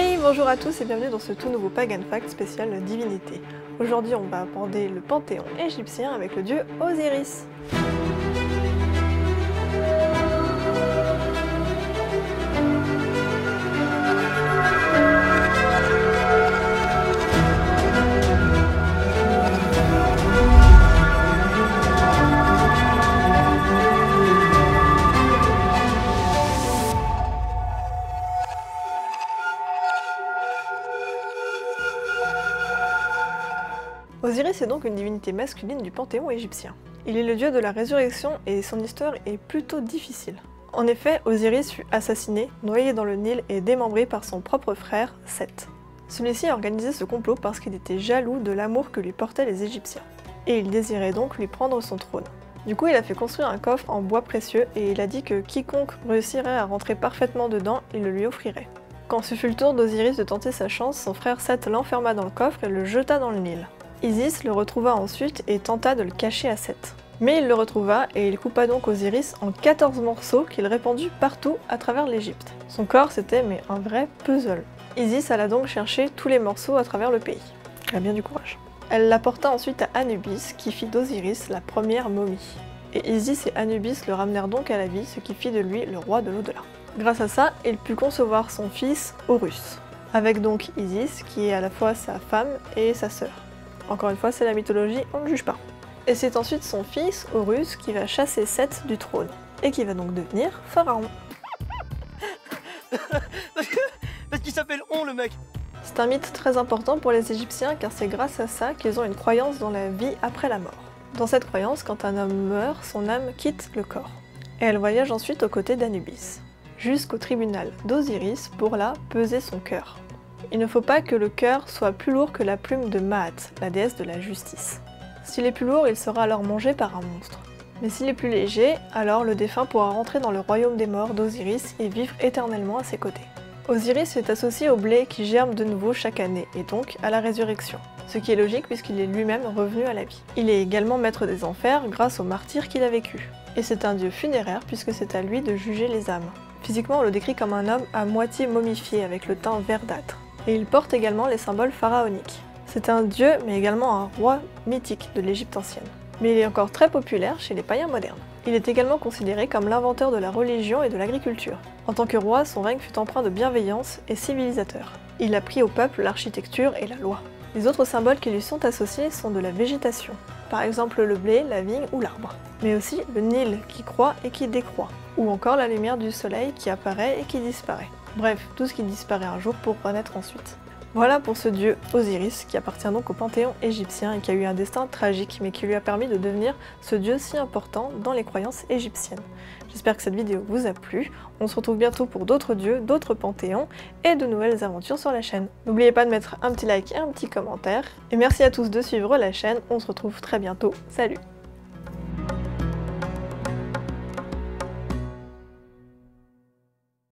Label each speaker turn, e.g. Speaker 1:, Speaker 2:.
Speaker 1: Hey, bonjour à tous et bienvenue dans ce tout nouveau Pagan Fact spécial Divinité. Aujourd'hui on va aborder le panthéon égyptien avec le dieu Osiris. Osiris est donc une divinité masculine du panthéon égyptien. Il est le dieu de la résurrection et son histoire est plutôt difficile. En effet, Osiris fut assassiné, noyé dans le Nil et démembré par son propre frère, Seth. Celui-ci a organisé ce complot parce qu'il était jaloux de l'amour que lui portaient les Égyptiens, et il désirait donc lui prendre son trône. Du coup, il a fait construire un coffre en bois précieux et il a dit que quiconque réussirait à rentrer parfaitement dedans, il le lui offrirait. Quand ce fut le tour d'Osiris de tenter sa chance, son frère Seth l'enferma dans le coffre et le jeta dans le Nil. Isis le retrouva ensuite et tenta de le cacher à Seth. Mais il le retrouva et il coupa donc Osiris en 14 morceaux qu'il répandit partout à travers l'Égypte. Son corps c'était mais un vrai puzzle. Isis alla donc chercher tous les morceaux à travers le pays. Elle a bien du courage. Elle l'apporta ensuite à Anubis qui fit d'Osiris la première momie. Et Isis et Anubis le ramenèrent donc à la vie, ce qui fit de lui le roi de l'au-delà. Grâce à ça, il put concevoir son fils Horus, avec donc Isis qui est à la fois sa femme et sa sœur. Encore une fois, c'est la mythologie, on ne juge pas. Et c'est ensuite son fils, Horus, qui va chasser Seth du trône, et qui va donc devenir pharaon.
Speaker 2: Parce qu'il s'appelle On le mec.
Speaker 1: C'est un mythe très important pour les Égyptiens car c'est grâce à ça qu'ils ont une croyance dans la vie après la mort. Dans cette croyance, quand un homme meurt, son âme quitte le corps. Et elle voyage ensuite aux côtés d'Anubis, jusqu'au tribunal d'Osiris pour là peser son cœur. Il ne faut pas que le cœur soit plus lourd que la plume de Maat, la déesse de la justice. S'il est plus lourd, il sera alors mangé par un monstre. Mais s'il est plus léger, alors le défunt pourra rentrer dans le royaume des morts d'Osiris et vivre éternellement à ses côtés. Osiris est associé au blé qui germe de nouveau chaque année, et donc à la résurrection. Ce qui est logique puisqu'il est lui-même revenu à la vie. Il est également maître des enfers grâce au martyre qu'il a vécu. Et c'est un dieu funéraire puisque c'est à lui de juger les âmes. Physiquement, on le décrit comme un homme à moitié momifié avec le teint verdâtre. Et il porte également les symboles pharaoniques. C'est un dieu, mais également un roi mythique de l'Égypte ancienne. Mais il est encore très populaire chez les païens modernes. Il est également considéré comme l'inventeur de la religion et de l'agriculture. En tant que roi, son règne fut empreint de bienveillance et civilisateur. Il a pris au peuple l'architecture et la loi. Les autres symboles qui lui sont associés sont de la végétation, par exemple le blé, la vigne ou l'arbre. Mais aussi le Nil qui croît et qui décroît, ou encore la lumière du soleil qui apparaît et qui disparaît. Bref, tout ce qui disparaît un jour pour renaître ensuite. Voilà pour ce dieu Osiris qui appartient donc au panthéon égyptien et qui a eu un destin tragique mais qui lui a permis de devenir ce dieu si important dans les croyances égyptiennes. J'espère que cette vidéo vous a plu, on se retrouve bientôt pour d'autres dieux, d'autres panthéons et de nouvelles aventures sur la chaîne. N'oubliez pas de mettre un petit like et un petit commentaire, et merci à tous de suivre la chaîne, on se retrouve très bientôt, salut!